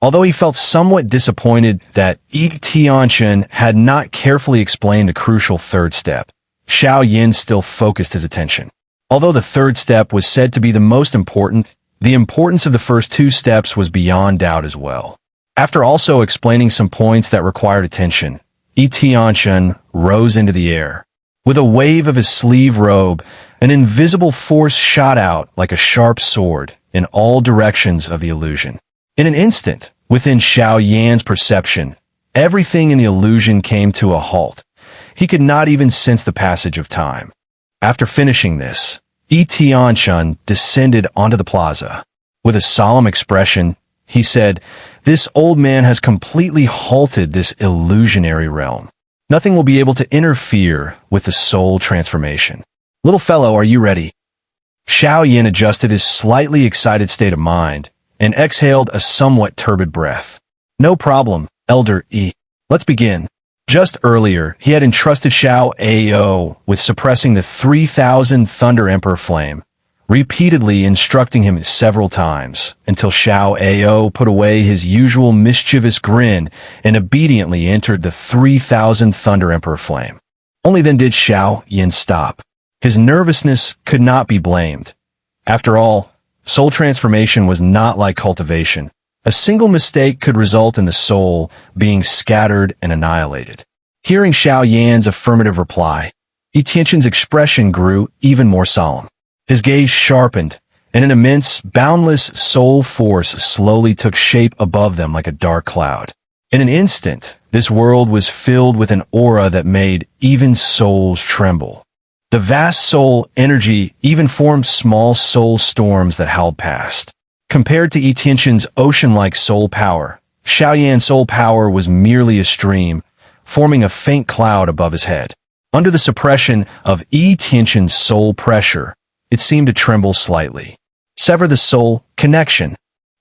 Although he felt somewhat disappointed that Tianchen had not carefully explained the crucial third step, Xiao Yan still focused his attention. Although the third step was said to be the most important, the importance of the first two steps was beyond doubt as well. After also explaining some points that required attention, Tianchen rose into the air. With a wave of his sleeve robe, an invisible force shot out like a sharp sword in all directions of the illusion. In an instant, within Xiao Yan's perception, everything in the illusion came to a halt. He could not even sense the passage of time. After finishing this, Tianchen descended onto the plaza. With a solemn expression, he said, "This old man has completely halted this illusionary realm. Nothing will be able to interfere with the soul transformation. Little fellow, are you ready?" Xiao Yan adjusted his slightly excited state of mind and exhaled a somewhat turbid breath. "No problem, Elder E. Let's begin." Just earlier, he had entrusted Xiao Ao with suppressing the 3,000 Thunder Emperor flame, repeatedly instructing him several times, until Xiao Ao put away his usual mischievous grin and obediently entered the 3,000 Thunder Emperor flame. Only then did Xiao Yan stop. His nervousness could not be blamed. After all, soul transformation was not like cultivation. A single mistake could result in the soul being scattered and annihilated. Hearing Xiao Yan's affirmative reply, Tianchen's expression grew even more solemn. His gaze sharpened, and an immense, boundless soul force slowly took shape above them like a dark cloud. In an instant, this world was filled with an aura that made even souls tremble. The vast soul energy even formed small soul storms that howled past. Compared to Tianchen's ocean-like soul power, Xiao Yan's soul power was merely a stream, forming a faint cloud above his head. Under the suppression of Tianchen's soul pressure, it seemed to tremble slightly. "Sever the soul connection."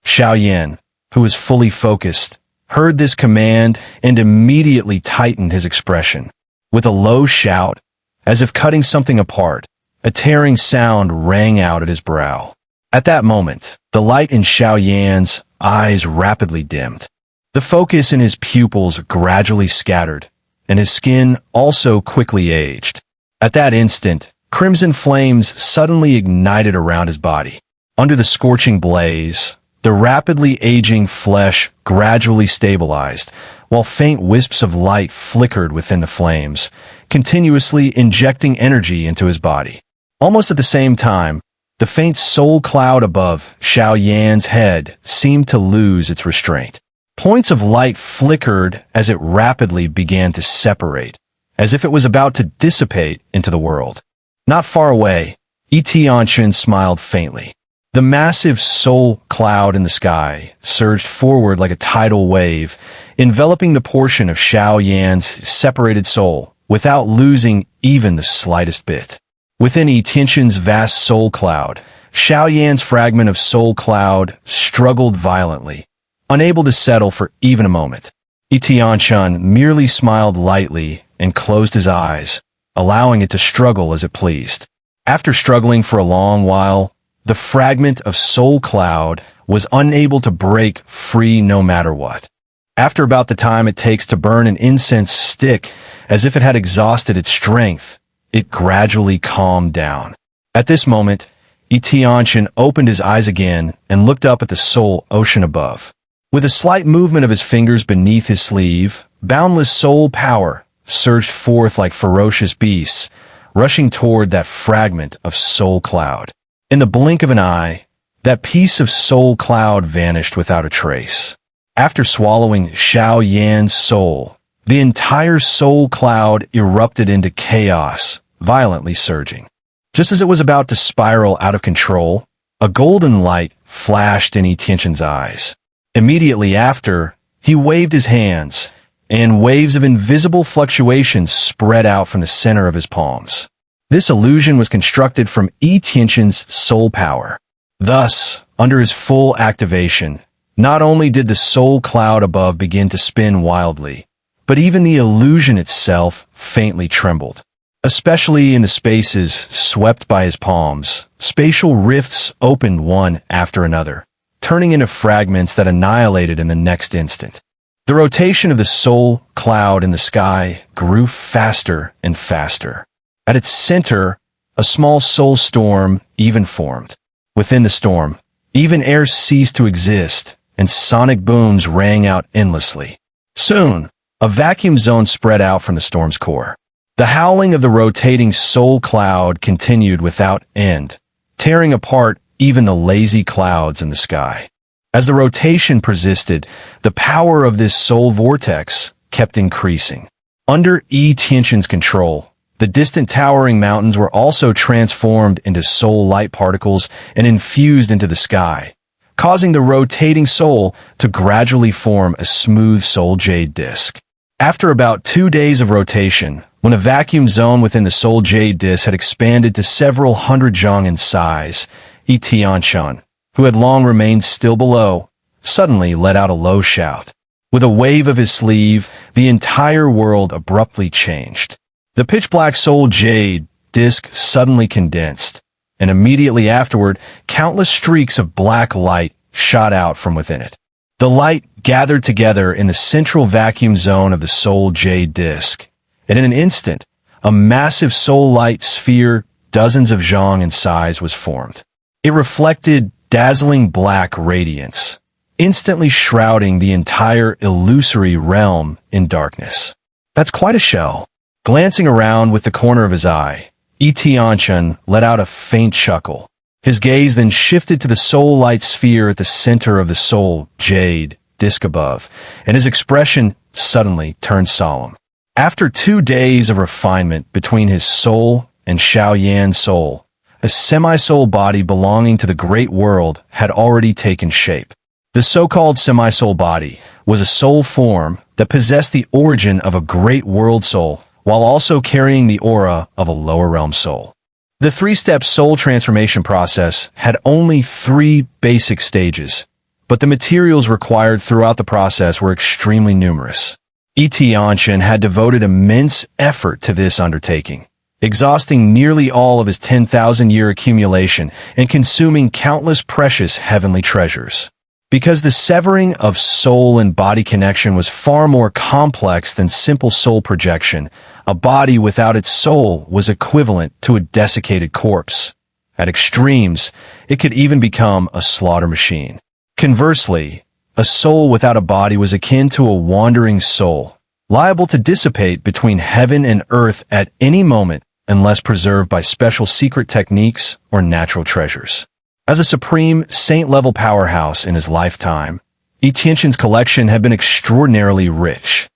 Xiao Yan, who was fully focused, heard this command and immediately tightened his expression. With a low shout, as if cutting something apart, a tearing sound rang out at his brow. At that moment, the light in Xiao Yan's eyes rapidly dimmed. The focus in his pupils gradually scattered, and his skin also quickly aged. At that instant, crimson flames suddenly ignited around his body. Under the scorching blaze, the rapidly aging flesh gradually stabilized, while faint wisps of light flickered within the flames, continuously injecting energy into his body. Almost at the same time, the faint soul cloud above Xiao Yan's head seemed to lose its restraint. Points of light flickered as it rapidly began to separate, as if it was about to dissipate into the world. Not far away, Tianchen smiled faintly. The massive soul cloud in the sky surged forward like a tidal wave, enveloping the portion of Xiao Yan's separated soul without losing even the slightest bit. Within Tianchen's vast soul cloud, Xiao Yan's fragment of soul cloud struggled violently, unable to settle for even a moment. Tianchen merely smiled lightly and closed his eyes, allowing it to struggle as it pleased. After struggling for a long while, the fragment of soul cloud was unable to break free no matter what. After about the time it takes to burn an incense stick, as if it had exhausted its strength, it gradually calmed down. At this moment, Tianchen opened his eyes again and looked up at the soul ocean above. With a slight movement of his fingers beneath his sleeve, boundless soul power surged forth like ferocious beasts, rushing toward that fragment of soul cloud. In the blink of an eye, that piece of soul cloud vanished without a trace. After swallowing Xiao Yan's soul, the entire soul cloud erupted into chaos, violently surging. Just as it was about to spiral out of control, a golden light flashed in Tianchen's eyes. Immediately after, he waved his hands, and waves of invisible fluctuations spread out from the center of his palms. This illusion was constructed from Tianchen's soul power. Thus, under his full activation, not only did the soul cloud above begin to spin wildly, but even the illusion itself faintly trembled. Especially in the spaces swept by his palms, spatial rifts opened one after another, turning into fragments that annihilated in the next instant. The rotation of the soul cloud in the sky grew faster and faster. At its center, a small soul storm even formed. Within the storm, even air ceased to exist, and sonic booms rang out endlessly. Soon, a vacuum zone spread out from the storm's core. The howling of the rotating soul cloud continued without end, tearing apart even the lazy clouds in the sky. As the rotation persisted, the power of this soul vortex kept increasing. Under Tianchen's control, the distant towering mountains were also transformed into soul light particles and infused into the sky, causing the rotating soul to gradually form a smooth soul jade disk. After about 2 days of rotation, when a vacuum zone within the soul jade disk had expanded to several hundred zhang in size, Tianchen, who had long remained still below, suddenly let out a low shout. With a wave of his sleeve, the entire world abruptly changed. The pitch-black soul jade disk suddenly condensed, and immediately afterward, countless streaks of black light shot out from within it. The light gathered together in the central vacuum zone of the soul jade disk, and in an instant, a massive soul light sphere, dozens of zhang in size, was formed. It reflected dazzling black radiance, instantly shrouding the entire illusory realm in darkness. That's quite a show. Glancing around with the corner of his eye, Tianchen let out a faint chuckle. His gaze then shifted to the soul light sphere at the center of the soul jade disk above, and his expression suddenly turned solemn. After 2 days of refinement between his soul and Xiao Yan's soul, a semi-soul body belonging to the great world had already taken shape. The so-called semi-soul body was a soul form that possessed the origin of a great world soul, while also carrying the aura of a lower realm soul. The 3-step soul transformation process had only 3 basic stages, but the materials required throughout the process were extremely numerous. Tianchen had devoted immense effort to this undertaking, exhausting nearly all of his 10,000-year accumulation and consuming countless precious heavenly treasures. Because the severing of soul and body connection was far more complex than simple soul projection, a body without its soul was equivalent to a desiccated corpse. At extremes, it could even become a slaughter machine. Conversely, a soul without a body was akin to a wandering soul, liable to dissipate between heaven and earth at any moment unless preserved by special secret techniques or natural treasures. As a supreme saint-level powerhouse in his lifetime, Tianchen's collection had been extraordinarily rich.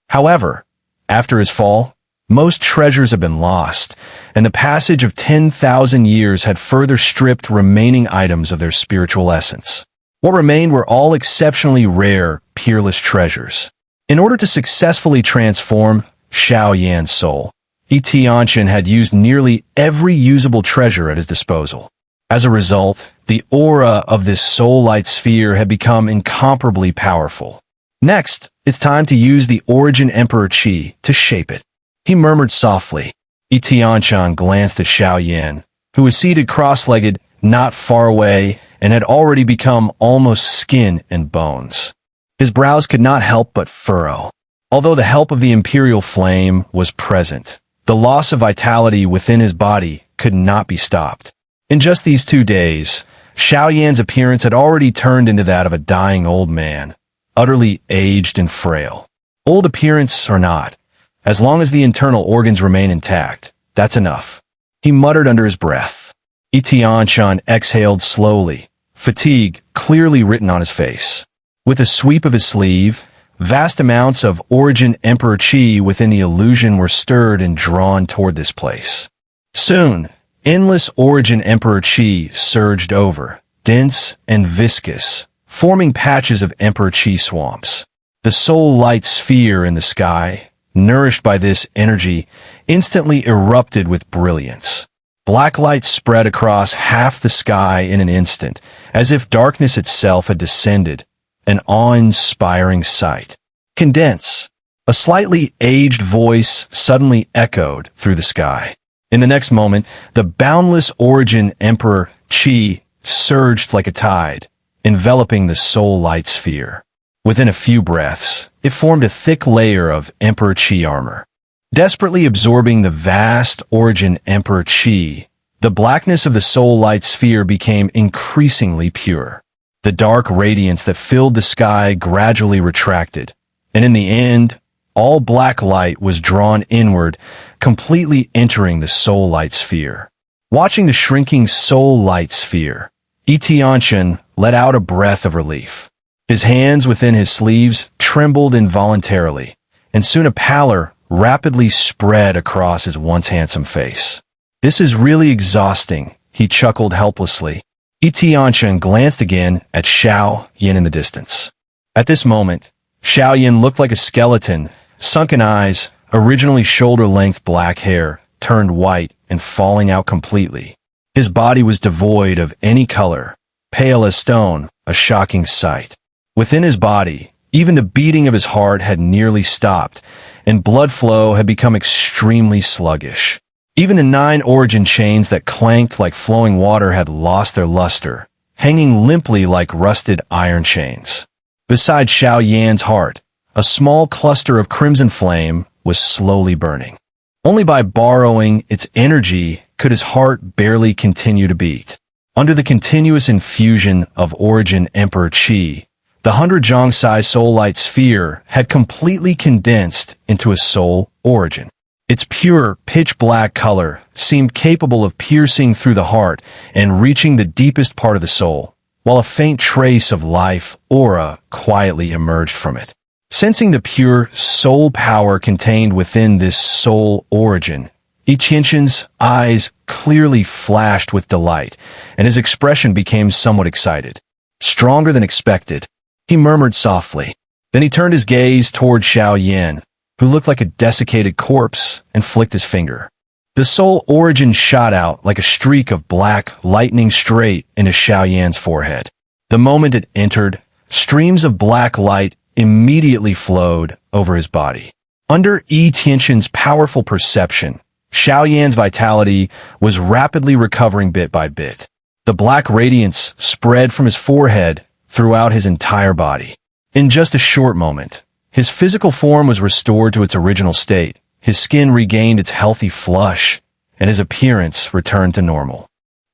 However, after his fall, most treasures have been lost, and the passage of 10,000 years had further stripped remaining items of their spiritual essence. What remained were all exceptionally rare, peerless treasures. In order to successfully transform Xiao Yan's soul, Tianchen had used nearly every usable treasure at his disposal. As a result, the aura of this soul light sphere had become incomparably powerful. Next, it's time to use the Origin Emperor Qi to shape it. He murmured softly. Tianchen glanced at Xiao Yan, who was seated cross-legged not far away and had already become almost skin and bones. His brows could not help but furrow. Although the help of the imperial flame was present, the loss of vitality within his body could not be stopped. In just these 2 days, Xiao Yan's appearance had already turned into that of a dying old man, utterly aged and frail. Old appearance or not, as long as the internal organs remain intact, that's enough. He muttered under his breath. Tianchen exhaled slowly, fatigue clearly written on his face. With a sweep of his sleeve, vast amounts of Origin Emperor Qi within the illusion were stirred and drawn toward this place. Soon, endless Origin Emperor Qi surged over, dense and viscous, forming patches of Emperor Qi swamps. The soul light sphere in the sky, nourished by this energy, instantly erupted with brilliance. Black light spread across half the sky in an instant, as if darkness itself had descended, an awe-inspiring sight. Condense. A slightly aged voice suddenly echoed through the sky. In the next moment, the boundless Origin Emperor Qi surged like a tide, enveloping the soul light sphere. Within a few breaths, it formed a thick layer of Emperor Qi armor. Desperately absorbing the vast origin Emperor Qi, the blackness of the soul light sphere became increasingly pure. The dark radiance that filled the sky gradually retracted, and in the end, all black light was drawn inward, completely entering the soul light sphere. Watching the shrinking soul light sphere, Tianchen let out a breath of relief. His hands within his sleeves trembled involuntarily, and soon a pallor rapidly spread across his once handsome face. "This is really exhausting," he chuckled helplessly. Tianchen glanced again at Xiao Yan in the distance. At this moment, Xiao Yan looked like a skeleton. Sunken eyes, originally shoulder-length black hair, turned white and falling out completely. His body was devoid of any color, pale as stone, a shocking sight. Within his body, even the beating of his heart had nearly stopped, and blood flow had become extremely sluggish. Even the 9 origin chains that clanked like flowing water had lost their luster, hanging limply like rusted iron chains. Beside Xiao Yan's heart, a small cluster of crimson flame was slowly burning. Only by borrowing its energy could his heart barely continue to beat. Under the continuous infusion of origin Emperor Qi, the 100 Zhang-size soul light sphere had completely condensed into a soul origin. Its pure, pitch-black color seemed capable of piercing through the heart and reaching the deepest part of the soul, while a faint trace of life aura quietly emerged from it. Sensing the pure soul power contained within this soul origin, Tianchen's eyes clearly flashed with delight, and his expression became somewhat excited. Stronger than expected, he murmured softly. Then he turned his gaze toward Xiao Yan, who looked like a desiccated corpse, and flicked his finger. The soul origin shot out like a streak of black lightning straight into Xiao Yan's forehead. The moment it entered, streams of black light immediately flowed over his body. Under Tianchen's powerful perception, Xiao Yan's vitality was rapidly recovering bit by bit. The black radiance spread from his forehead throughout his entire body. In just a short moment, his physical form was restored to its original state, his skin regained its healthy flush, and his appearance returned to normal.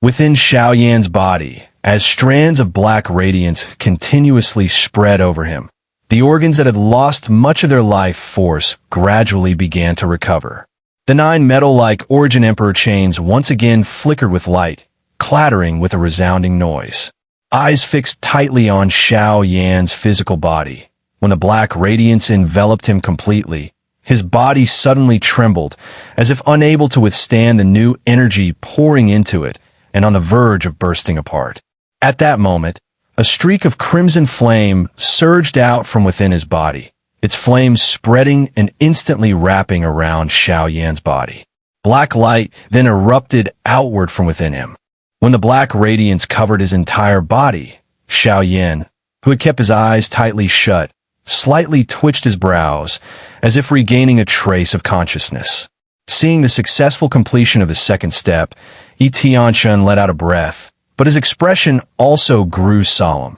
Within Xiao Yan's body, as strands of black radiance continuously spread over him, the organs that had lost much of their life force gradually began to recover. The 9 metal-like origin emperor chains once again flickered with light, clattering with a resounding noise. Eyes fixed tightly on Xiao Yan's physical body. When the black radiance enveloped him completely, his body suddenly trembled, as if unable to withstand the new energy pouring into it and on the verge of bursting apart. At that moment, a streak of crimson flame surged out from within his body, its flames spreading and instantly wrapping around Xiao Yan's body. Black light then erupted outward from within him. When the black radiance covered his entire body, Xiao Yan, who had kept his eyes tightly shut, slightly twitched his brows, as if regaining a trace of consciousness. Seeing the successful completion of his second step, Tianchen let out a breath, but his expression also grew solemn.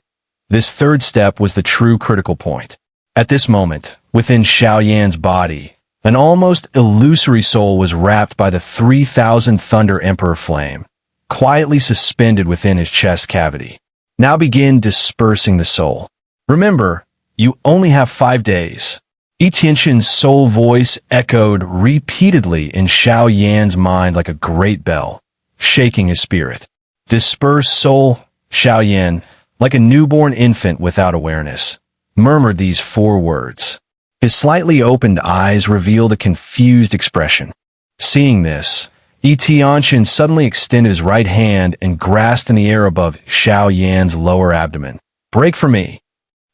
This third step was the true critical point. At this moment, within Xiao Yan's body, an almost illusory soul was wrapped by the 3,000 Thunder Emperor flame, quietly suspended within his chest cavity. Now begin dispersing the soul. Remember, you only have 5 days. Tianchen's soul voice echoed repeatedly in Xiao Yan's mind like a great bell, shaking his spirit. Disperse soul, Xiao Yan, like a newborn infant without awareness, murmured these 4 words. His slightly opened eyes revealed a confused expression. Seeing this, Tianchen suddenly extended his right hand and grasped in the air above Xiao Yan's lower abdomen. Break for me.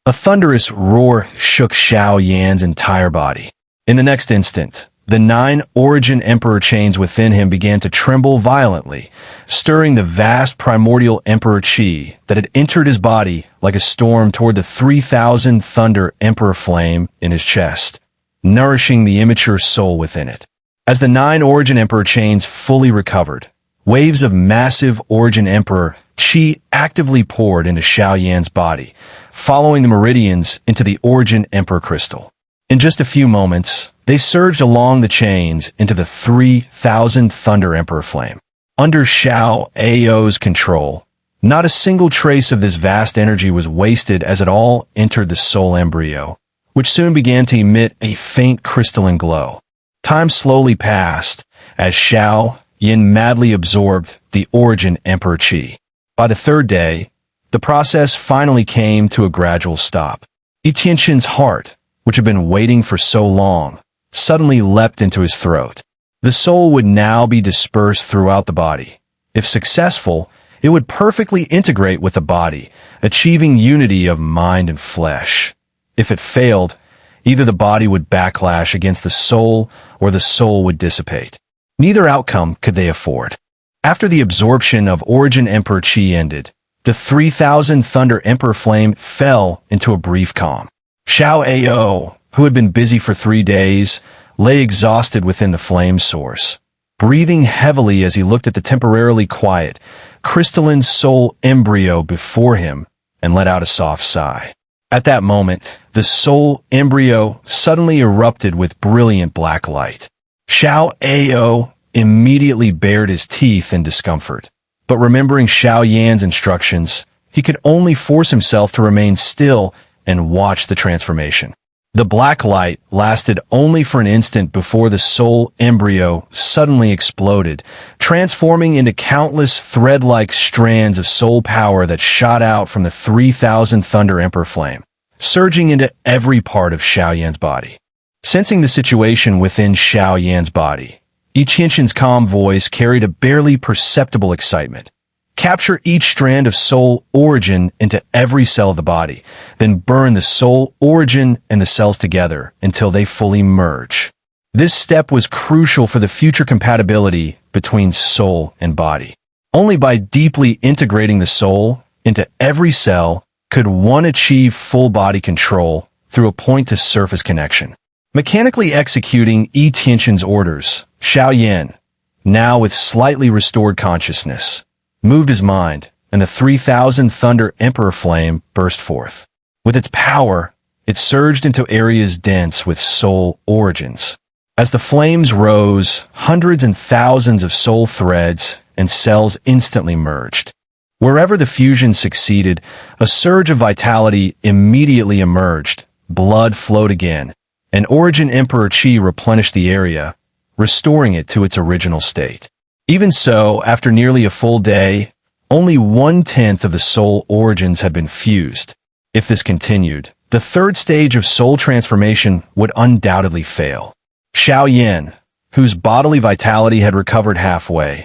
A thunderous roar shook Xiao Yan's entire body. In the next instant, the 9 origin emperor chains within him began to tremble violently, stirring the vast primordial emperor Qi that had entered his body like a storm toward the 3,000 thunder emperor flame in his chest, nourishing the immature soul within it. As the 9 origin emperor chains fully recovered, waves of massive origin emperor qi actively poured into Xiao Yan's body, following the meridians into the origin Emperor crystal. In just a few moments, they surged along the chains into the 3,000 Thunder Emperor flame. Under Xiao Ao's control, not a single trace of this vast energy was wasted as it all entered the soul embryo, which soon began to emit a faint crystalline glow. Time slowly passed as Xiao Yan madly absorbed the origin Emperor Qi. By the third day, the process finally came to a gradual stop. Tianchen's heart, which had been waiting for so long, suddenly leapt into his throat. The soul would now be dispersed throughout the body. If successful, it would perfectly integrate with the body, achieving unity of mind and flesh. If it failed, either the body would backlash against the soul or the soul would dissipate. Neither outcome could they afford. After the absorption of Origin Emperor Qi ended, the 3,000 Thunder Emperor Flame fell into a brief calm. Xiao Ao, who had been busy for 3 days, lay exhausted within the flame source, breathing heavily as he looked at the temporarily quiet, crystalline soul embryo before him and let out a soft sigh. At that moment, the soul embryo suddenly erupted with brilliant black light. Xiao Ao immediately bared his teeth in discomfort, but remembering Xiao Yan's instructions, he could only force himself to remain still and watch the transformation. The black light lasted only for an instant before the soul embryo suddenly exploded, transforming into countless thread-like strands of soul power that shot out from the 3,000 Thunder Emperor Flame, surging into every part of Xiao Yan's body. Sensing the situation within Xiao Yan's body, Tianchen's calm voice carried a barely perceptible excitement. Capture each strand of soul origin into every cell of the body, then burn the soul origin and the cells together until they fully merge. This step was crucial for the future compatibility between soul and body. Only by deeply integrating the soul into every cell could one achieve full body control through a point-to-surface connection. Mechanically executing Tianchen's orders, Xiao Yan, now with slightly restored consciousness, moved his mind, and the 3,000 Thunder Emperor Flame burst forth. With its power, it surged into areas dense with soul origins. As the flames rose, hundreds and thousands of soul threads and cells instantly merged. Wherever the fusion succeeded, a surge of vitality immediately emerged, blood flowed again, and Origin Emperor Qi replenished the area, restoring it to its original state. Even so, after nearly a full day, only 1/10 of the soul origins had been fused. If this continued, the third stage of soul transformation would undoubtedly fail. Xiao Yan, whose bodily vitality had recovered halfway,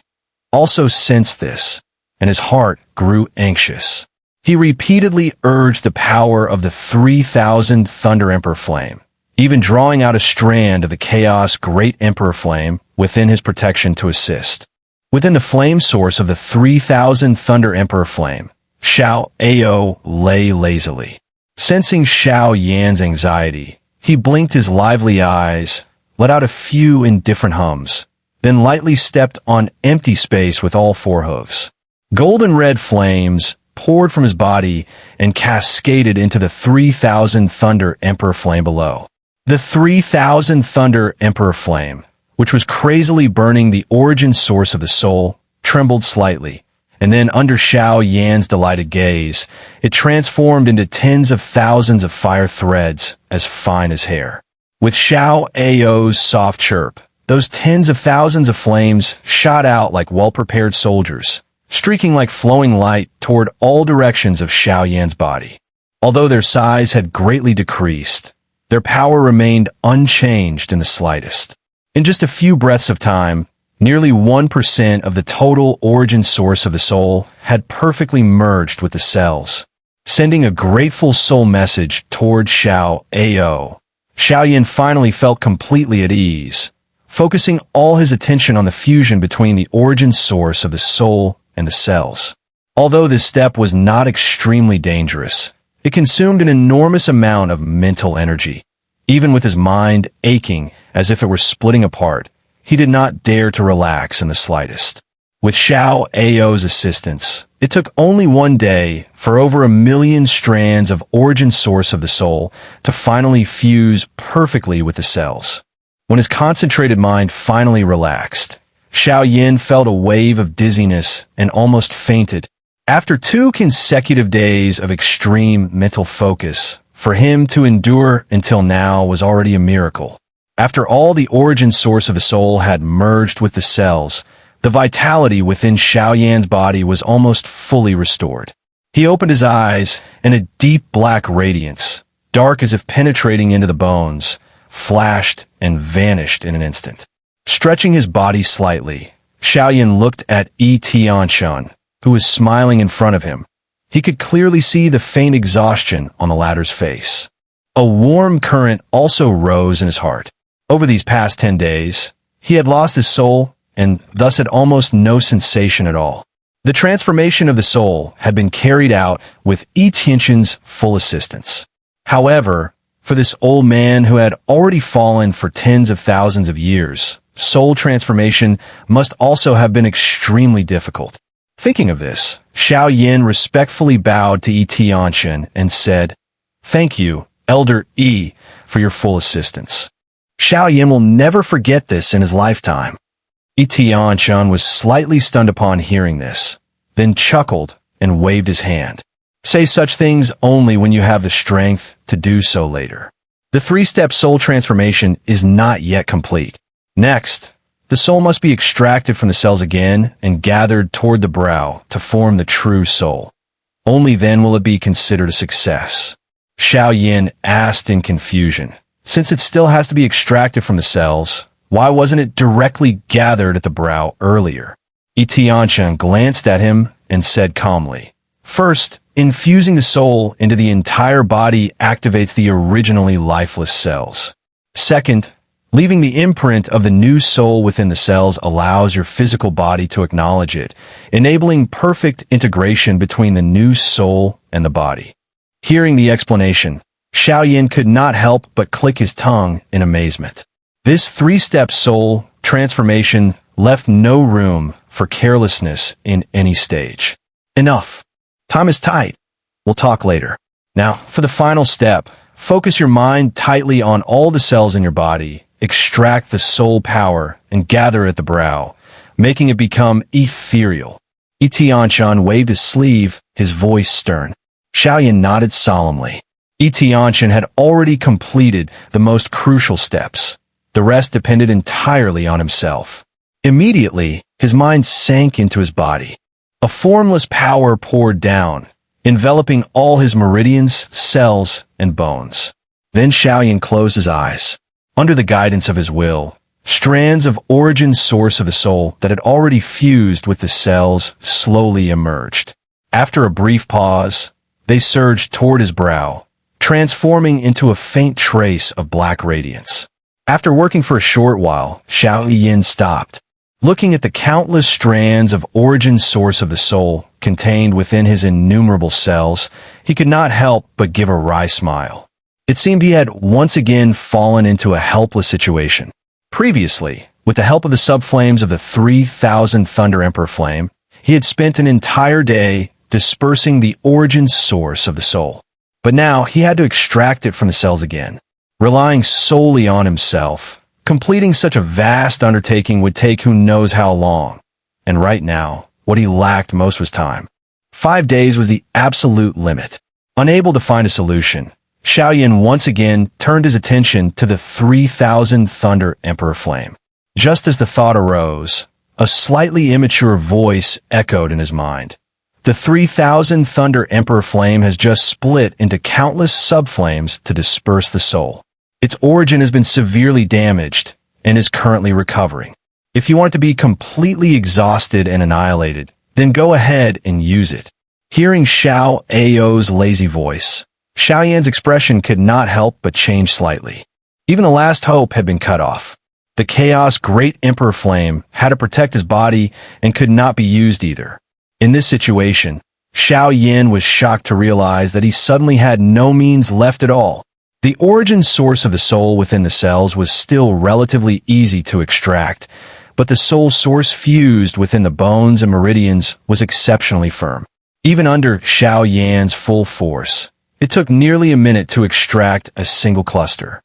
also sensed this, and his heart grew anxious. He repeatedly urged the power of the 3,000 Thunder Emperor Flame, even drawing out a strand of the Chaos Great Emperor Flame within his protection to assist. Within the flame source of the 3,000 Thunder Emperor Flame, Xiao Ao lay lazily. Sensing Xiao Yan's anxiety, he blinked his lively eyes, let out a few indifferent hums, then lightly stepped on empty space with all 4 hooves. Golden red flames poured from his body and cascaded into the 3,000 Thunder Emperor Flame below. The 3,000 Thunder Emperor Flame, which was crazily burning the origin source of the soul, trembled slightly, and then under Xiao Yan's delighted gaze, it transformed into tens of thousands of fire threads as fine as hair. With Xiao Ao's soft chirp, those tens of thousands of flames shot out like well-prepared soldiers, streaking like flowing light toward all directions of Xiao Yan's body. Although their size had greatly decreased, their power remained unchanged in the slightest. In just a few breaths of time, nearly 1% of the total origin source of the soul had perfectly merged with the cells, sending a grateful soul message toward Xiao Ao. Xiao Yan finally felt completely at ease, focusing all his attention on the fusion between the origin source of the soul and the cells. Although this step was not extremely dangerous, it consumed an enormous amount of mental energy. Even with his mind aching as if it were splitting apart, he did not dare to relax in the slightest. With Xiao Ao's assistance, It took only one day for over 1,000,000 strands of origin source of the soul to finally fuse perfectly with the cells. When his concentrated mind finally relaxed, Xiao Yan felt a wave of dizziness and almost fainted. After 2 consecutive days of extreme mental focus, for him to endure until now was already a miracle. After all the origin source of the soul had merged with the cells, the vitality within Xiao Yan's body was almost fully restored. He opened his eyes, and a deep black radiance, dark as if penetrating into the bones, flashed and vanished in an instant. Stretching his body slightly, Xiao Yan looked at Tianchen, who was smiling in front of him. He could clearly see the faint exhaustion on the latter's face. A warm current also rose in his heart. Over these past 10 days, he had lost his soul and thus had almost no sensation at all. The transformation of the soul had been carried out with Tianchen's full assistance. However, for this old man who had already fallen for tens of thousands of years, soul transformation must also have been extremely difficult. Thinking of this, Xiao Yan respectfully bowed to Tianchen and said, "Thank you, Elder E, for your full assistance." Xiao Yan will never forget this in his lifetime. Tianchen was slightly stunned upon hearing this, then chuckled and waved his hand. Say such things only when you have the strength to do so later. The 3-step soul transformation is not yet complete. Next, the soul must be extracted from the cells again and gathered toward the brow to form the true soul. Only then will it be considered a success. Xiao Yan asked in confusion. Since it still has to be extracted from the cells, why wasn't it directly gathered at the brow earlier? Tianchen glanced at him and said calmly, "First, infusing the soul into the entire body activates the originally lifeless cells. Second, leaving the imprint of the new soul within the cells allows your physical body to acknowledge it, enabling perfect integration between the new soul and the body." Hearing the explanation, Xiao Yan could not help but click his tongue in amazement. This 3-step soul transformation left no room for carelessness in any stage. Enough. Time is tight. We'll talk later. Now, for the final step, focus your mind tightly on all the cells in your body, extract the soul power, and gather at the brow, making it become ethereal. Tianchen waved his sleeve, his voice stern. Xiao Yan nodded solemnly. Tianchen had already completed the most crucial steps. The rest depended entirely on himself. Immediately, his mind sank into his body. A formless power poured down, enveloping all his meridians, cells, and bones. Then Xiao Yan closed his eyes. Under the guidance of his will, strands of origin source of the soul that had already fused with the cells slowly emerged. After a brief pause, they surged toward his brow, transforming into a faint trace of black radiance. After working for a short while, Xiao Yan stopped. Looking at the countless strands of origin source of the soul contained within his innumerable cells, he could not help but give a wry smile. It seemed he had once again fallen into a helpless situation. Previously, with the help of the subflames of the 3,000 Thunder Emperor Flame, he had spent an entire day dispersing the origin source of the soul. But now he had to extract it from the cells again. Relying solely on himself, completing such a vast undertaking would take who knows how long. And right now, what he lacked most was time. 5 days was the absolute limit. Unable to find a solution, Xiao Yan once again turned his attention to the 3,000 Thunder Emperor Flame. Just as the thought arose, a slightly immature voice echoed in his mind. The 3,000 Thunder Emperor Flame has just split into countless subflames to disperse the soul. Its origin has been severely damaged and is currently recovering. If you want it to be completely exhausted and annihilated, then go ahead and use it. Hearing Xiao Ao's lazy voice, Xiao Yan's expression could not help but change slightly. Even the last hope had been cut off. The Chaos Great Emperor Flame had to protect his body and could not be used either. In this situation, Xiao Yan was shocked to realize that he suddenly had no means left at all. The origin source of the soul within the cells was still relatively easy to extract, but the soul source fused within the bones and meridians was exceptionally firm. Even under Xiao Yan's full force, it took nearly a minute to extract a single cluster.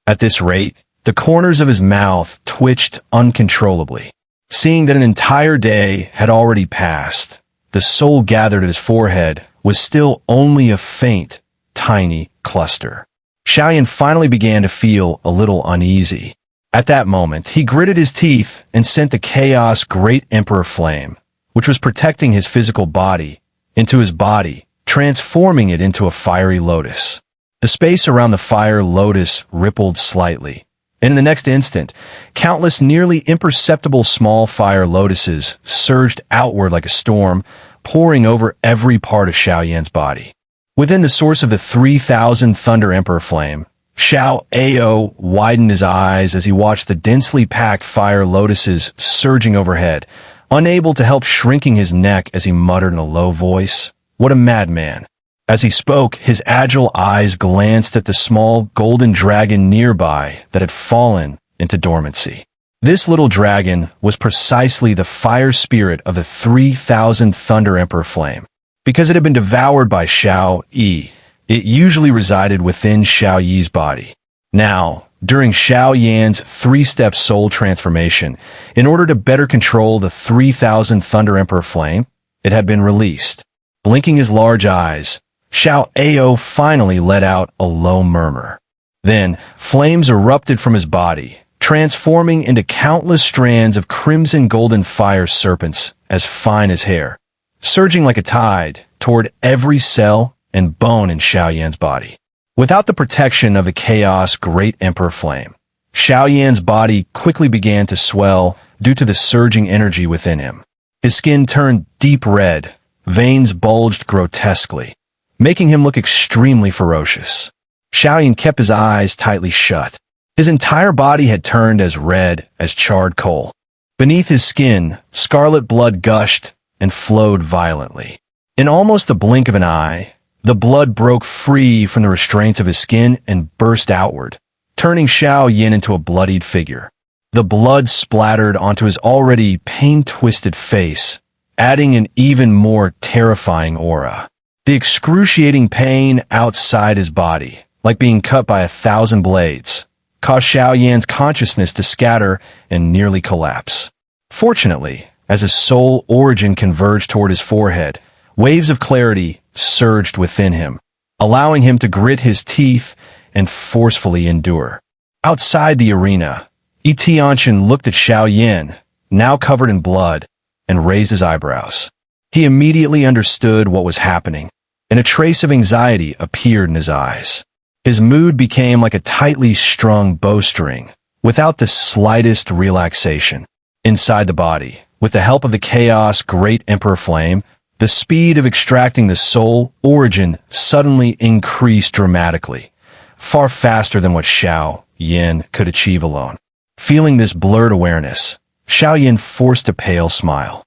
At this rate, the corners of his mouth twitched uncontrollably. Seeing that an entire day had already passed, the soul gathered at his forehead was still only a faint, tiny cluster. Xiao Yan finally began to feel a little uneasy. At that moment, he gritted his teeth and sent the chaos Great Emperor Flame, which was protecting his physical body, into his body, transforming it into a fiery lotus. The space around the fire lotus rippled slightly, and in the next instant, countless nearly imperceptible small fire lotuses surged outward like a storm, pouring over every part of Xiao Yan's body. Within the source of the 3,000 Thunder Emperor Flame, Xiao Ao widened his eyes as he watched the densely packed fire lotuses surging overhead, unable to help shrinking his neck as he muttered in a low voice, "What a madman." As he spoke, his agile eyes glanced at the small golden dragon nearby that had fallen into dormancy. This little dragon was precisely the fire spirit of the 3,000 Thunder Emperor Flame. Because it had been devoured by Xiao Yi, it usually resided within Xiao Yi's body. Now, during Xiao Yan's three-step soul transformation, in order to better control the 3,000 Thunder Emperor Flame, it had been released. Blinking his large eyes, Xiao Ao finally let out a low murmur. Then, flames erupted from his body, transforming into countless strands of crimson golden fire serpents as fine as hair, surging like a tide toward every cell and bone in Xiao Yan's body. Without the protection of the chaos Great Emperor Flame, Xiao Yan's body quickly began to swell due to the surging energy within him. His skin turned deep red, veins bulged grotesquely, making him look extremely ferocious. Xiao Yan kept his eyes tightly shut. His entire body had turned as red as charred coal. Beneath his skin, scarlet blood gushed and flowed violently. In almost the blink of an eye, the blood broke free from the restraints of his skin and burst outward, turning Xiao Yan into a bloodied figure. The blood splattered onto his already pain-twisted face, adding an even more terrifying aura. The excruciating pain outside his body, like being cut by 1,000 blades, caused Xiao Yan's consciousness to scatter and nearly collapse. Fortunately, as his soul origin converged toward his forehead, waves of clarity surged within him, allowing him to grit his teeth and forcefully endure. Outside the arena, Tianchen looked at Xiao Yan, now covered in blood, and raised his eyebrows. He immediately understood what was happening, and a trace of anxiety appeared in his eyes. His mood became like a tightly strung bowstring, without the slightest relaxation. Inside the body, with the help of the chaos Great Emperor Flame, the speed of extracting the soul origin suddenly increased dramatically, far faster than what Xiao Yan could achieve alone. Feeling this blurred awareness, Xiao Yan forced a pale smile.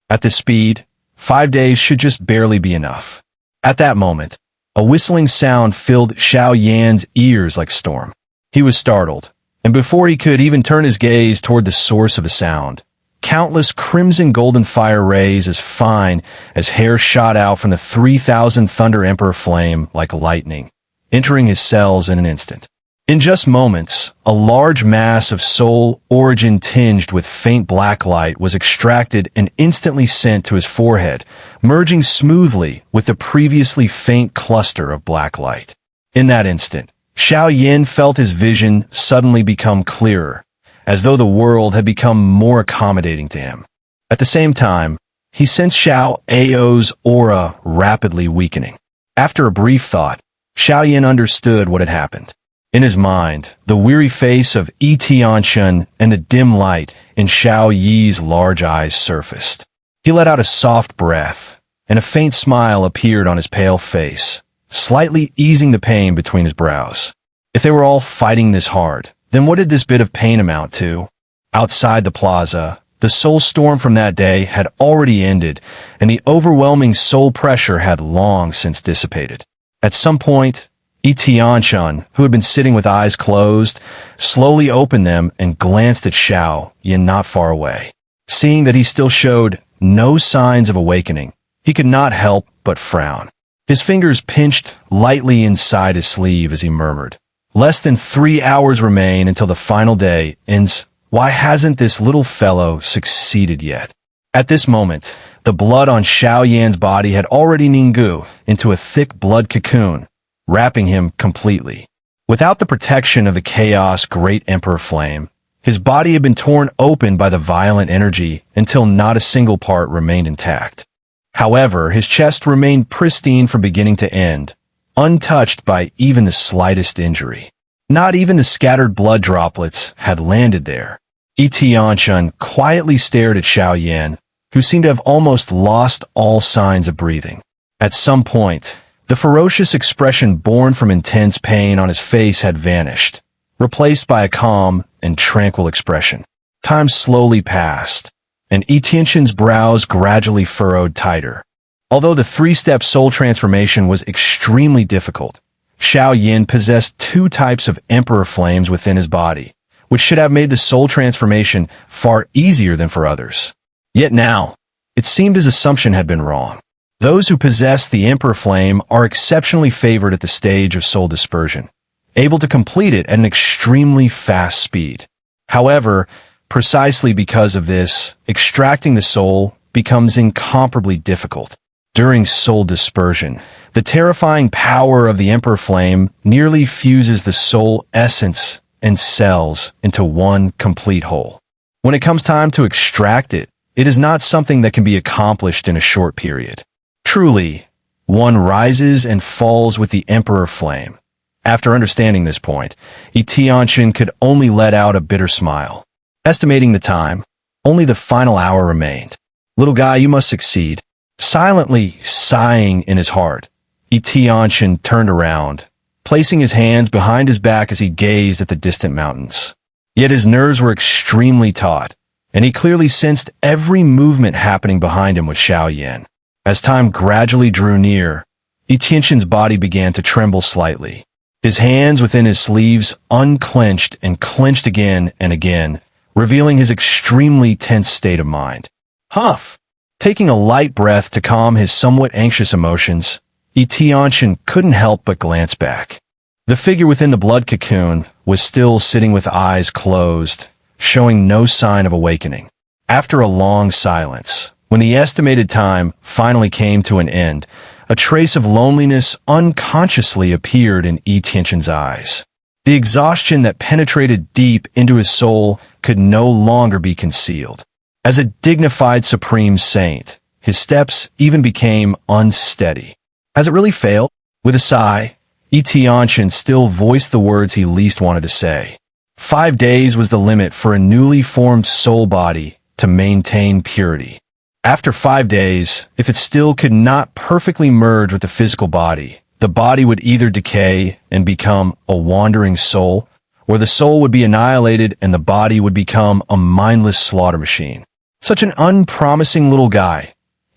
At this speed, 5 days should just barely be enough. At that moment, a whistling sound filled Xiao Yan's ears like a storm. He was startled, and before he could even turn his gaze toward the source of the sound, countless crimson golden fire rays as fine as hair shot out from the 3,000 Thunder Emperor Flame like lightning, entering his cells in an instant. In just moments, a large mass of soul origin tinged with faint black light was extracted and instantly sent to his forehead, merging smoothly with the previously faint cluster of black light. In that instant, Xiao Yan felt his vision suddenly become clearer, as though the world had become more accommodating to him. At the same time, he sensed Xiao Ao's aura rapidly weakening. After a brief thought, Xiao Yan understood what had happened. In his mind, the weary face of Tianchen and the dim light in Xiao Yi's large eyes surfaced. He let out a soft breath, and a faint smile appeared on his pale face, slightly easing the pain between his brows. If they were all fighting this hard, then what did this bit of pain amount to? Outside the plaza, the soul storm from that day had already ended, and the overwhelming soul pressure had long since dissipated. At some point, Tianchen, who had been sitting with eyes closed, slowly opened them and glanced at Xiao Yan not far away. Seeing that he still showed no signs of awakening, he could not help but frown. His fingers pinched lightly inside his sleeve as he murmured, "Less than 3 hours remain until the final day ends. Why hasn't this little fellow succeeded yet?" At this moment, the blood on Xiao Yan's body had already ninggu into a thick blood cocoon, wrapping him completely. Without the protection of the Chaos Great Emperor Flame, his body had been torn open by the violent energy until not a single part remained intact. However, his chest remained pristine from beginning to end, untouched by even the slightest injury. Not even the scattered blood droplets had landed there. Tianchen quietly stared at Xiao Yan, who seemed to have almost lost all signs of breathing. At some point, the ferocious expression born from intense pain on his face had vanished, replaced by a calm and tranquil expression. Time slowly passed, and Tianchen's brows gradually furrowed tighter. Although the three-step soul transformation was extremely difficult, Xiao Yan possessed 2 types of Emperor Flames within his body, which should have made the soul transformation far easier than for others. Yet now, it seemed his assumption had been wrong. Those who possess the Emperor Flame are exceptionally favored at the stage of soul dispersion, able to complete it at an extremely fast speed. However, precisely because of this, extracting the soul becomes incomparably difficult. During soul dispersion, the terrifying power of the Emperor Flame nearly fuses the soul essence and cells into one complete whole. When it comes time to extract it, it is not something that can be accomplished in a short period. Truly, one rises and falls with the Emperor Flame. After understanding this point, Tianchen could only let out a bitter smile. Estimating the time, only the final hour remained. "Little guy, you must succeed." Silently sighing in his heart, Tianchen turned around, placing his hands behind his back as he gazed at the distant mountains. Yet his nerves were extremely taut, and he clearly sensed every movement happening behind him with Xiao Yan. As time gradually drew near, Tianchen's body began to tremble slightly. His hands within his sleeves unclenched and clenched again and again, revealing his extremely tense state of mind. Huff! Taking a light breath to calm his somewhat anxious emotions, Tianchen couldn't help but glance back. The figure within the blood cocoon was still sitting with eyes closed, showing no sign of awakening. After a long silence, when the estimated time finally came to an end, a trace of loneliness unconsciously appeared in Tianchen's eyes. The exhaustion that penetrated deep into his soul could no longer be concealed. As a dignified supreme saint, his steps even became unsteady. Has it really failed? With a sigh, Tianchen still voiced the words he least wanted to say. 5 days was the limit for a newly formed soul body to maintain purity. After 5 days, if it still could not perfectly merge with the physical body, the body would either decay and become a wandering soul, or the soul would be annihilated and the body would become a mindless slaughter machine. Such an unpromising little guy.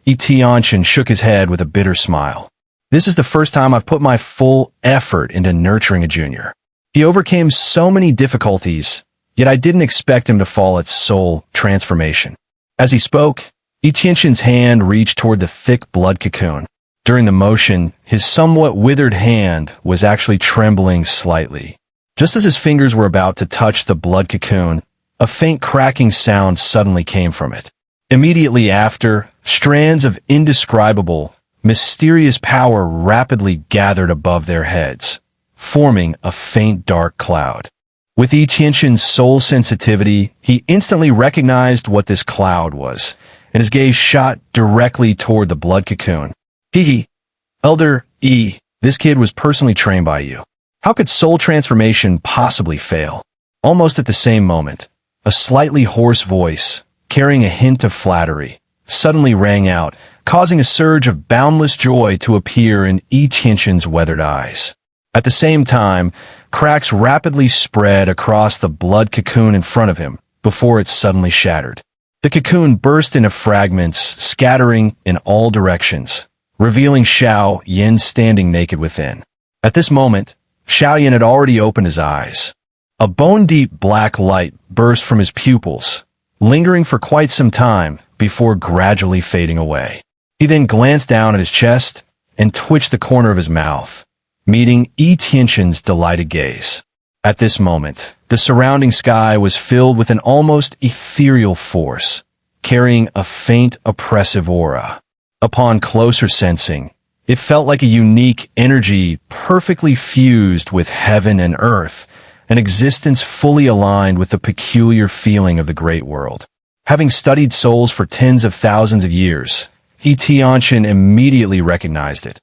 Tianchen shook his head with a bitter smile. This is the first time I've put my full effort into nurturing a junior. He overcame so many difficulties, yet I didn't expect him to fall at soul transformation. As he spoke, Tianchen's hand reached toward the thick blood cocoon. During the motion, his somewhat withered hand was actually trembling slightly. Just as his fingers were about to touch the blood cocoon, a faint cracking sound suddenly came from it. Immediately after, strands of indescribable, mysterious power rapidly gathered above their heads, forming a faint dark cloud. With Tianchen's soul sensitivity, he instantly recognized what this cloud was, and his gaze shot directly toward the blood cocoon. Hee, Elder E, this kid was personally trained by you. How could soul transformation possibly fail? Almost at the same moment, a slightly hoarse voice, carrying a hint of flattery, suddenly rang out, causing a surge of boundless joy to appear in Tianchen's weathered eyes. At the same time, cracks rapidly spread across the blood cocoon in front of him before it suddenly shattered. The cocoon burst into fragments, scattering in all directions, revealing Xiao Yan standing naked within. At this moment, Xiao Yan had already opened his eyes. A bone-deep black light burst from his pupils, lingering for quite some time before gradually fading away. He then glanced down at his chest and twitched the corner of his mouth, meeting Tianchen's delighted gaze. At this moment, the surrounding sky was filled with an almost ethereal force, carrying a faint, oppressive aura. Upon closer sensing, it felt like a unique energy perfectly fused with heaven and earth, an existence fully aligned with the peculiar feeling of the great world. Having studied souls for tens of thousands of years, Tianchen immediately recognized it.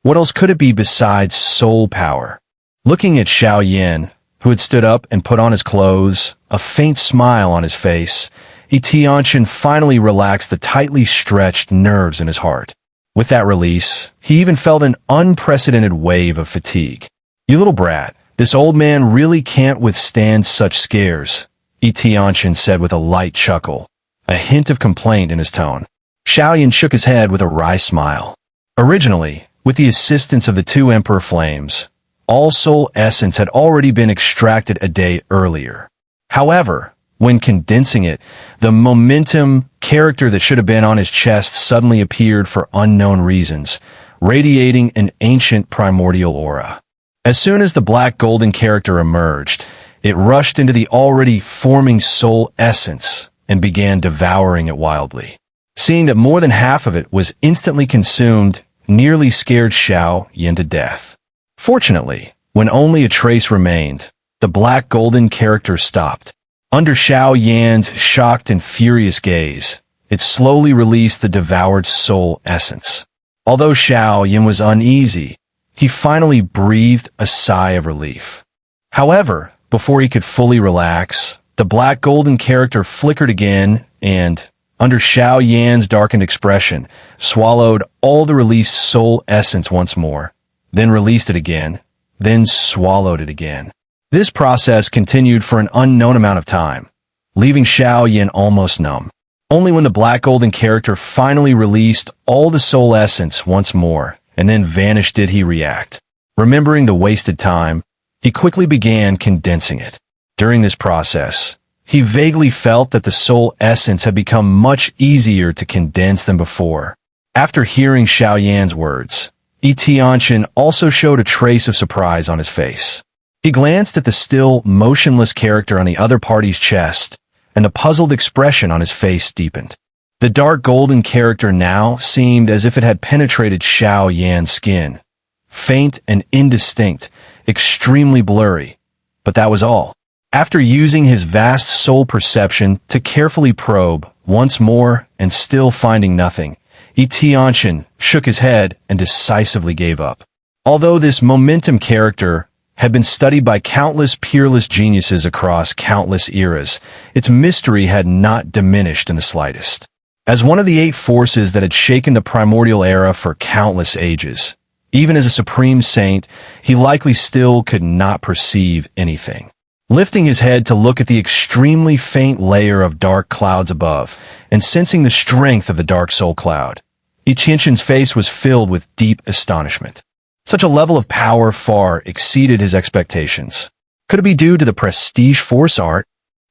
What else could it be besides soul power? Looking at Xiao Yan, who had stood up and put on his clothes, a faint smile on his face, Tianchen finally relaxed the tightly stretched nerves in his heart. With that release, he even felt an unprecedented wave of fatigue. "You little brat, this old man really can't withstand such scares," Tianchen said with a light chuckle, a hint of complaint in his tone. Xiao Yan shook his head with a wry smile. Originally, with the assistance of the two Emperor Flames, all soul essence had already been extracted a day earlier. However, when condensing it, the momentum character that should have been on his chest suddenly appeared for unknown reasons, radiating an ancient primordial aura. As soon as the black golden character emerged, it rushed into the already forming soul essence and began devouring it wildly. Seeing that more than half of it was instantly consumed, nearly scared Xiao Yan to death. Fortunately, when only a trace remained, the black golden character stopped. Under Xiao Yan's shocked and furious gaze, it slowly released the devoured soul essence. Although Xiao Yan was uneasy, he finally breathed a sigh of relief. However, before he could fully relax, the black golden character flickered again and, under Xiao Yan's darkened expression, swallowed all the released soul essence once more, then released it again, then swallowed it again. This process continued for an unknown amount of time, leaving Xiao Yan almost numb. Only when the black golden character finally released all the soul essence once more and then vanished did he react. Remembering the wasted time, he quickly began condensing it. During this process, he vaguely felt that the soul essence had become much easier to condense than before. After hearing Xiao Yan's words, Tianchen also showed a trace of surprise on his face. He glanced at the still, motionless character on the other party's chest, and the puzzled expression on his face deepened. The dark golden character now seemed as if it had penetrated Xiao Yan's skin. Faint and indistinct, extremely blurry, but that was all. After using his vast soul perception to carefully probe once more and still finding nothing, Tianchen shook his head and decisively gave up. Although this momentum character had been studied by countless peerless geniuses across countless eras, its mystery had not diminished in the slightest. As one of the 8 forces that had shaken the primordial era for countless ages, even as a supreme saint, he likely still could not perceive anything. Lifting his head to look at the extremely faint layer of dark clouds above, and sensing the strength of the dark soul cloud, Tianchen's face was filled with deep astonishment. Such a level of power far exceeded his expectations. Could it be due to the prestige force art?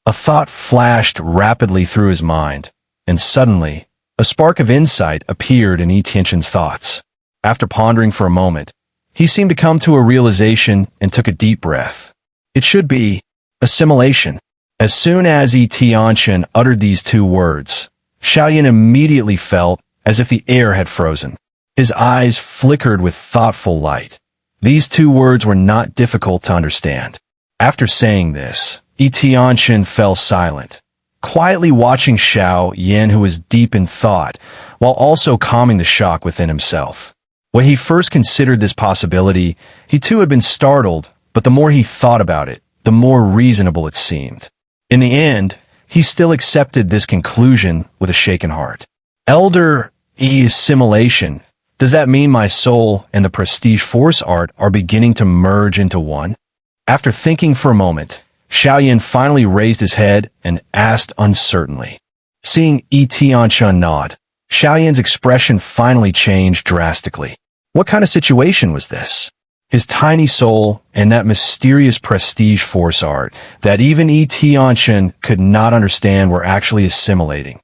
A thought flashed rapidly through his mind, and suddenly, a spark of insight appeared in Tianchen's thoughts. After pondering for a moment, he seemed to come to a realization and took a deep breath. It should be assimilation. As soon as Tianchen uttered these 2 words, Xiao Yan immediately felt as if the air had frozen. His eyes flickered with thoughtful light. These 2 words were not difficult to understand. After saying this, Tianchen fell silent, quietly watching Xiao Yan, who was deep in thought, while also calming the shock within himself. When he first considered this possibility, he too had been startled, but the more he thought about it, the more reasonable it seemed. In the end, he still accepted this conclusion with a shaken heart. Elder assimilation. Does that mean my soul and the prestige force art are beginning to merge into one? After thinking for a moment, Xiao Yan finally raised his head and asked uncertainly. Seeing Tianchen nod, Xiao Yan's expression finally changed drastically. What kind of situation was this? his tiny soul, and that mysterious prestige force art that even Tianchen could not understand were actually assimilating.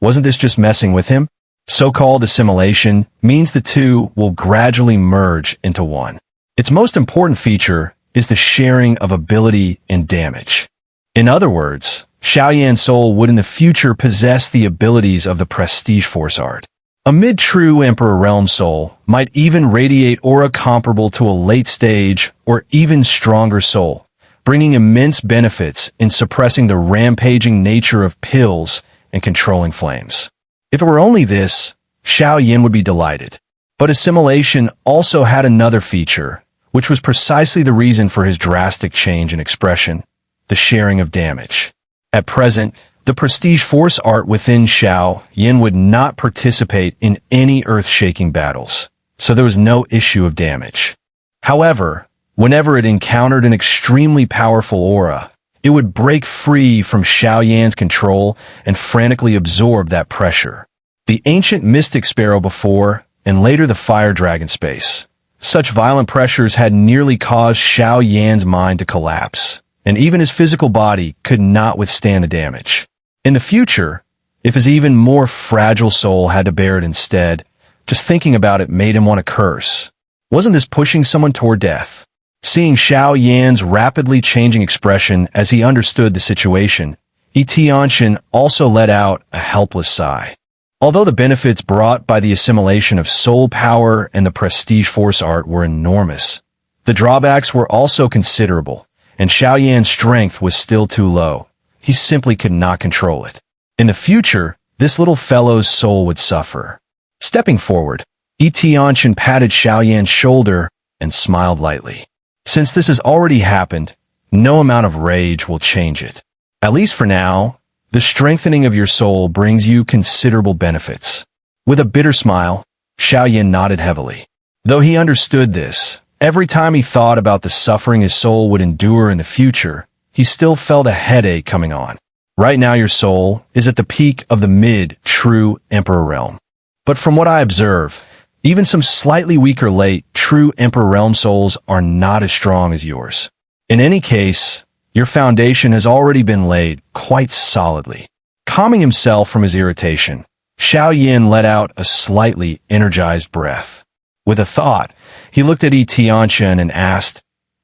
Wasn't this just messing with him? So-called assimilation means the two will gradually merge into one. Its most important feature is the sharing of ability and damage. In other words, Xiao Yan's soul would in the future possess the abilities of the prestige force art. A mid-true Emperor Realm soul might even radiate aura comparable to a late-stage or even stronger soul, bringing immense benefits in suppressing the rampaging nature of pills and controlling flames. If it were only this, Xiao Yan would be delighted. But assimilation also had another feature, which was precisely the reason for his drastic change in expression, the sharing of damage. At present, the prestige force art within Xiao Yan would not participate in any earth-shaking battles, so there was no issue of damage. However, whenever it encountered an extremely powerful aura, it would break free from Xiao Yan's control and frantically absorb that pressure. The ancient mystic sparrow before, and later the fire dragon space. Such violent pressures had nearly caused Xiao Yan's mind to collapse, and even his physical body could not withstand the damage. In the future, if his even more fragile soul had to bear it instead, just thinking about it made him want to curse. Wasn't this pushing someone toward death? Seeing Xiao Yan's rapidly changing expression as he understood the situation, Tianchen also let out a helpless sigh. Although the benefits brought by the assimilation of soul power and the prestige force art were enormous, the drawbacks were also considerable, and Xiao Yan's strength was still too low. He simply could not control it. In the future, this little fellow's soul would suffer. Stepping forward, Tianchen patted Xiao Yan's shoulder and smiled lightly. Since this has already happened, no amount of rage will change it. At least for now, the strengthening of your soul brings you considerable benefits. With a bitter smile, Xiao Yan nodded heavily. Though he understood this, every time he thought about the suffering his soul would endure in the future, he still felt a headache coming on. Right now your soul is at the peak of the mid-true Emperor Realm. But from what I observe, even some slightly weaker late true Emperor Realm souls are not as strong as yours. In any case, your foundation has already been laid quite solidly. Calming himself from his irritation, Xiao Yan let out a slightly energized breath. With a thought, he looked at Tianchen and asked,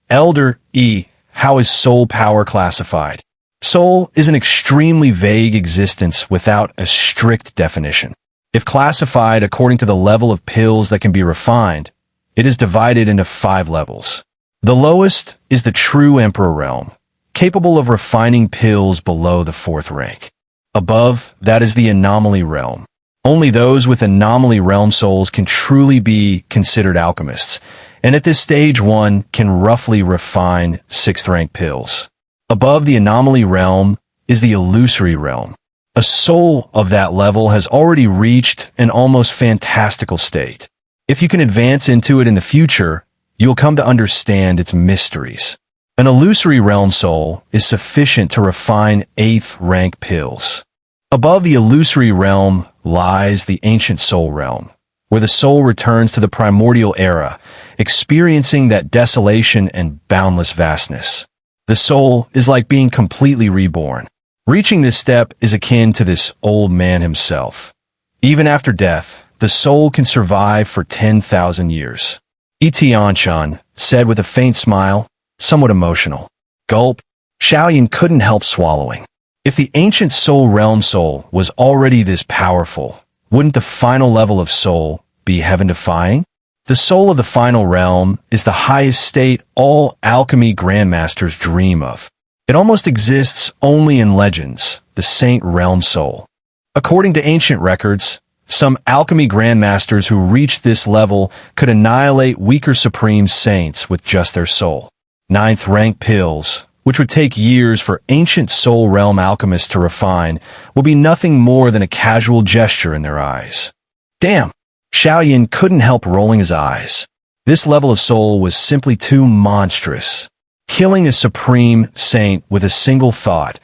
"Elder E, how is soul power classified?" Soul is an extremely vague existence without a strict definition. If classified according to the level of pills that can be refined, it is divided into 5 levels. The lowest is the true Emperor Realm, capable of refining pills below the 4th rank. Above, that is the Anomaly Realm. Only those with Anomaly Realm souls can truly be considered alchemists, and at this stage one can roughly refine 6th rank pills. Above the Anomaly Realm is the Illusory Realm. A soul of that level has already reached an almost fantastical state. If you can advance into it in the future, you will come to understand its mysteries. An Illusory Realm soul is sufficient to refine 8th rank pills. Above the Illusory Realm lies the Ancient Soul Realm, where the soul returns to the primordial era, experiencing that desolation and boundless vastness. The soul is like being completely reborn. Reaching this step is akin to this old man himself. Even after death, the soul can survive for 10,000 years. Tianchen said with a faint smile, somewhat emotional. Gulp. Xiao Yan couldn't help swallowing. If the Ancient Soul Realm soul was already this powerful, wouldn't the final level of soul be heaven-defying? The soul of the final realm is the highest state all alchemy grandmasters dream of. It almost exists only in legends, the Saint Realm soul. According to ancient records, some alchemy grandmasters who reached this level could annihilate weaker supreme saints with just their soul. 9th rank pills, which would take years for ancient soul realm alchemists to refine, will be nothing more than a casual gesture in their eyes. Damn! Xiao Yan couldn't help rolling his eyes. This level of soul was simply too monstrous. Killing a supreme saint with a single thought,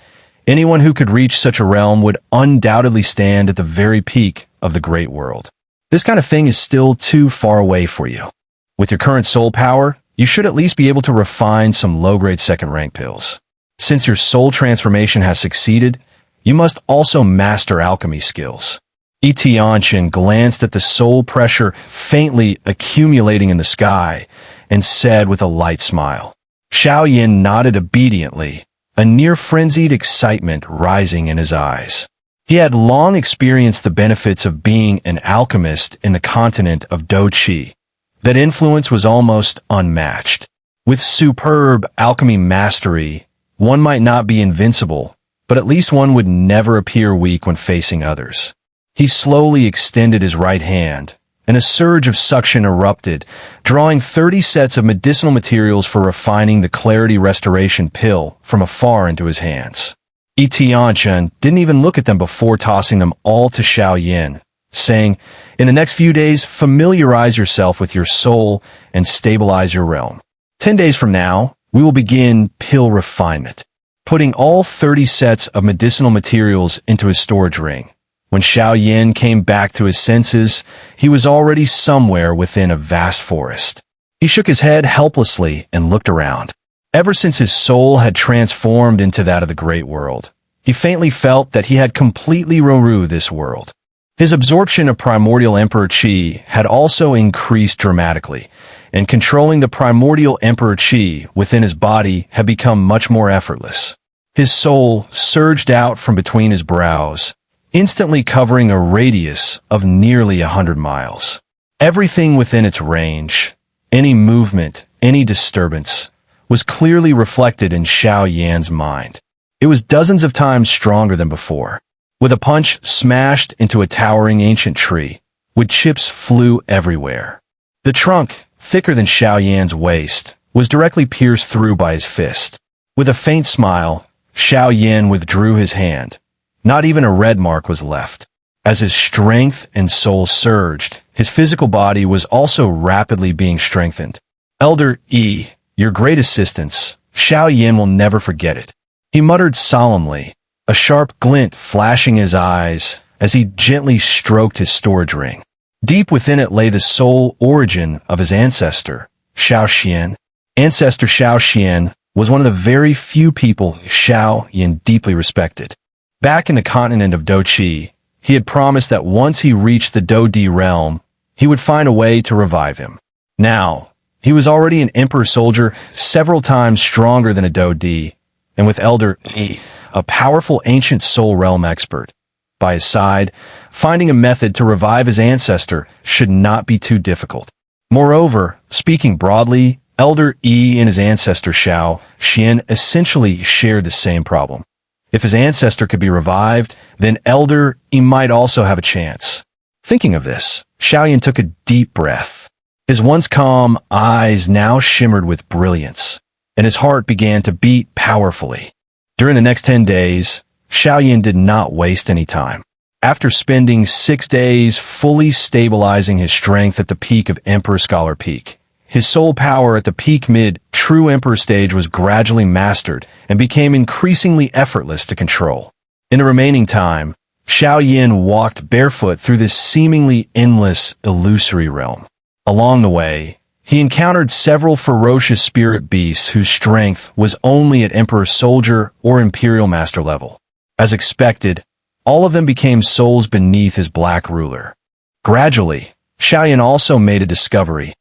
anyone who could reach such a realm would undoubtedly stand at the very peak of the great world. This kind of thing is still too far away for you. With your current soul power, you should at least be able to refine some low-grade second-rank pills. Since your soul transformation has succeeded, you must also master alchemy skills. Tianchen glanced at the soul pressure faintly accumulating in the sky and said with a light smile. Xiao Yan nodded obediently, a near-frenzied excitement rising in his eyes. He had long experienced the benefits of being an alchemist in the continent of Doqi. That influence was almost unmatched. With superb alchemy mastery, one might not be invincible, but at least one would never appear weak when facing others. He slowly extended his right hand, and a surge of suction erupted, drawing 30 sets of medicinal materials for refining the clarity restoration pill from afar into his hands. Tianchen didn't even look at them before tossing them all to Xiao Yan, saying, "In the next few days, familiarize yourself with your soul and stabilize your realm. 10 days from now, we will begin pill refinement." Putting all 30 sets of medicinal materials into his storage ring. When Xiao Yan came back to his senses, he was already somewhere within a vast forest. He shook his head helplessly and looked around. Ever since his soul had transformed into that of the great world, he faintly felt that he had completely ruru this world. His absorption of primordial emperor qi had also increased dramatically, and controlling the primordial emperor qi within his body had become much more effortless. His soul surged out from between his brows, instantly covering a radius of nearly 100 miles. Everything within its range, any movement, any disturbance, was clearly reflected in Xiao Yan's mind. It was dozens of times stronger than before. With a punch smashed into a towering ancient tree, wood chips flew everywhere. The trunk, thicker than Xiao Yan's waist, was directly pierced through by his fist. With a faint smile, Xiao Yan withdrew his hand. Not even a red mark was left. As his strength and soul surged, his physical body was also rapidly being strengthened. Elder E, your great assistance, Xiao Yan will never forget it. He muttered solemnly, a sharp glint flashing his eyes as he gently stroked his storage ring. Deep within it lay the soul origin of his ancestor, Xiao Xian. Ancestor Xiao Xian was one of the very few people Xiao Yan deeply respected. Back in the continent of Doqi, he had promised that once he reached the Do-Di realm, he would find a way to revive him. Now, he was already an emperor soldier several times stronger than a Do-Di, and with Elder E, a powerful ancient soul realm expert, by his side, finding a method to revive his ancestor should not be too difficult. Moreover, speaking broadly, Elder E and his ancestor Xiao Xian essentially shared the same problem. If his ancestor could be revived, then Elder E might also have a chance. Thinking of this, Xiao Yan took a deep breath. His once calm eyes now shimmered with brilliance, and his heart began to beat powerfully. During the next 10 days, Xiao Yan did not waste any time. After spending 6 days fully stabilizing his strength at the peak of Emperor Scholar Peak, his soul power at the peak mid-true Emperor stage was gradually mastered and became increasingly effortless to control. In the remaining time, Xiao Yan walked barefoot through this seemingly endless, illusory realm. Along the way, he encountered several ferocious spirit beasts whose strength was only at Emperor Soldier or Imperial Master level. As expected, all of them became souls beneath his black ruler. Gradually, Xiao Yan also made a discovery.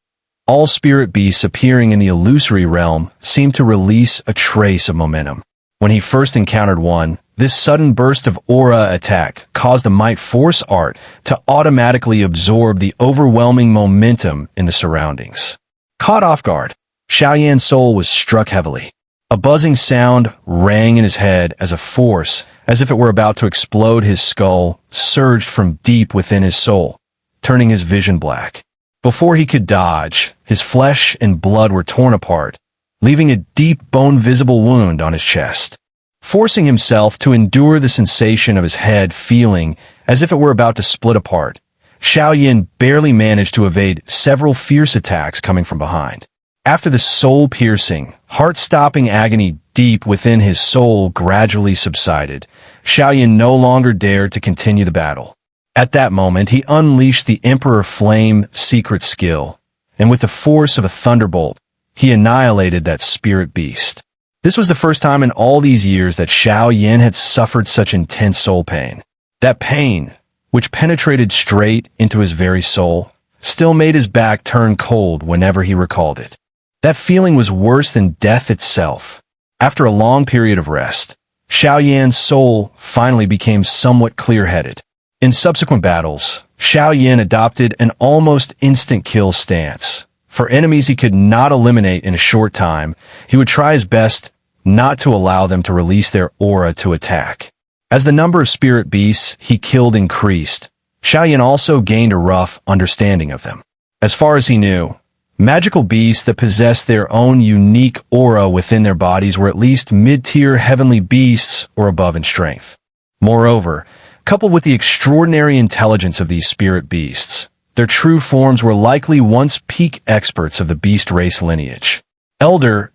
All spirit beasts appearing in the illusory realm seemed to release a trace of momentum. When he first encountered one, this sudden burst of aura attack caused the Might Force art to automatically absorb the overwhelming momentum in the surroundings. Caught off guard, Xiao Yan's soul was struck heavily. A buzzing sound rang in his head as a force, as if it were about to explode his skull, surged from deep within his soul, turning his vision black. Before he could dodge, his flesh and blood were torn apart, leaving a deep bone-visible wound on his chest. Forcing himself to endure the sensation of his head feeling as if it were about to split apart, Xiao Yan barely managed to evade several fierce attacks coming from behind. After the soul-piercing, heart-stopping agony deep within his soul gradually subsided, Xiao Yan no longer dared to continue the battle. At that moment, he unleashed the Emperor Flame secret skill, and with the force of a thunderbolt, he annihilated that spirit beast. This was the first time in all these years that Xiao Yan had suffered such intense soul pain. That pain, which penetrated straight into his very soul, still made his back turn cold whenever he recalled it. That feeling was worse than death itself. After a long period of rest, Xiao Yan's soul finally became somewhat clear-headed. In subsequent battles, Xiao Yan adopted an almost instant kill stance. For enemies he could not eliminate in a short time, he would try his best not to allow them to release their aura to attack. As the number of spirit beasts he killed increased, Xiao Yan also gained a rough understanding of them. As far as he knew, magical beasts that possessed their own unique aura within their bodies were at least mid-tier heavenly beasts or above in strength. Moreover, coupled with the extraordinary intelligence of these spirit beasts, their true forms were likely once peak experts of the beast race lineage.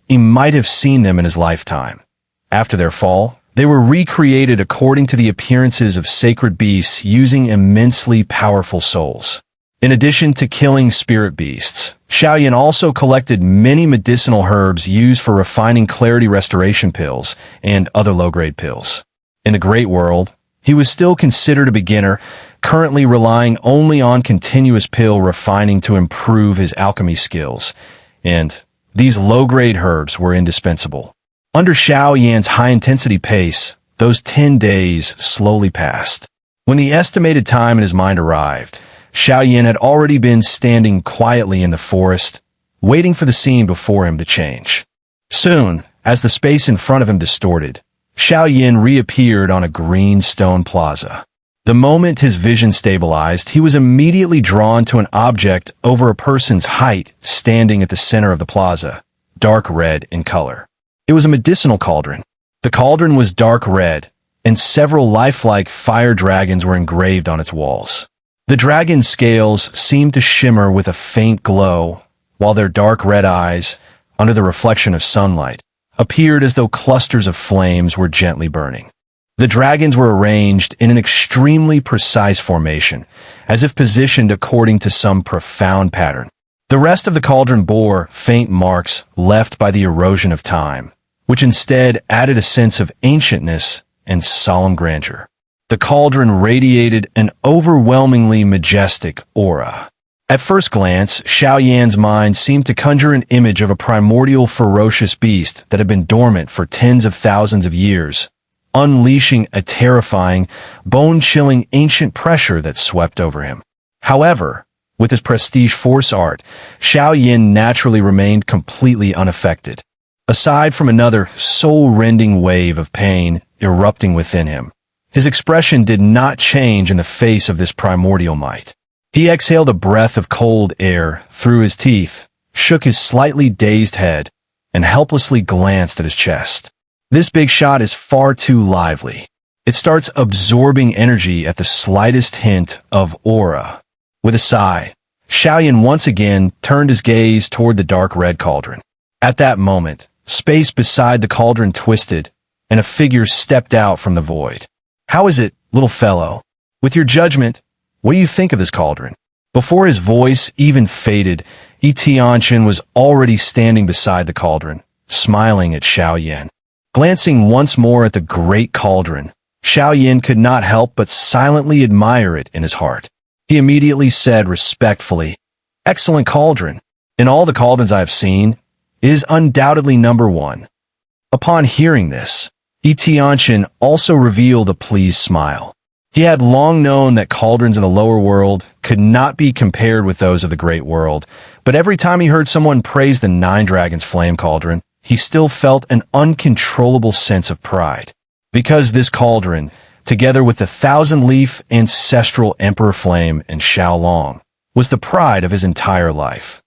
He might have seen them in his lifetime. After their fall, they were recreated according to the appearances of sacred beasts using immensely powerful souls. In addition to killing spirit beasts, Xiao Yan also collected many medicinal herbs used for refining clarity restoration pills and other low-grade pills. In the Great World, he was still considered a beginner, currently relying only on continuous pill refining to improve his alchemy skills, and these low-grade herbs were indispensable. Under Xiao Yan's high-intensity pace, those 10 days slowly passed. When the estimated time in his mind arrived, Xiao Yan had already been standing quietly in the forest, waiting for the scene before him to change. Soon, as the space in front of him distorted, Xiao Yan reappeared on a green stone plaza. The moment his vision stabilized, he was immediately drawn to an object over a person's height standing at the center of the plaza, dark red in color. It was a medicinal cauldron. The cauldron was dark red, and several lifelike fire dragons were engraved on its walls. The dragon's scales seemed to shimmer with a faint glow, while their dark red eyes, under the reflection of sunlight, appeared as though clusters of flames were gently burning. The dragons were arranged in an extremely precise formation, as if positioned according to some profound pattern. The rest of the cauldron bore faint marks left by the erosion of time, which instead added a sense of ancientness and solemn grandeur. The cauldron radiated an overwhelmingly majestic aura. At first glance, Xiao Yan's mind seemed to conjure an image of a primordial ferocious beast that had been dormant for tens of thousands of years, unleashing a terrifying, bone-chilling ancient pressure that swept over him. However, with his prestige force art, Xiao Yan naturally remained completely unaffected. Aside from another soul-rending wave of pain erupting within him, his expression did not change in the face of this primordial might. He exhaled a breath of cold air through his teeth, shook his slightly dazed head, and helplessly glanced at his chest. This big shot is far too lively. It starts absorbing energy at the slightest hint of aura. With a sigh, Xiao Yan once again turned his gaze toward the dark red cauldron. At that moment, space beside the cauldron twisted, and a figure stepped out from the void. "How is it, little fellow? With your judgment, what do you think of this cauldron?" Before his voice even faded, Tianchen was already standing beside the cauldron, smiling at Xiao Yan. Glancing once more at the great cauldron, Xiao Yan could not help but silently admire it in his heart. He immediately said respectfully, "Excellent cauldron. In all the cauldrons I have seen, it is undoubtedly number one." Upon hearing this, Tianchen also revealed a pleased smile. He had long known that cauldrons in the lower world could not be compared with those of the great world, but every time he heard someone praise the Nine Dragons Flame Cauldron, he still felt an uncontrollable sense of pride. Because this cauldron, together with the thousand-leaf ancestral Emperor Flame and Xiao Long, was the pride of his entire life.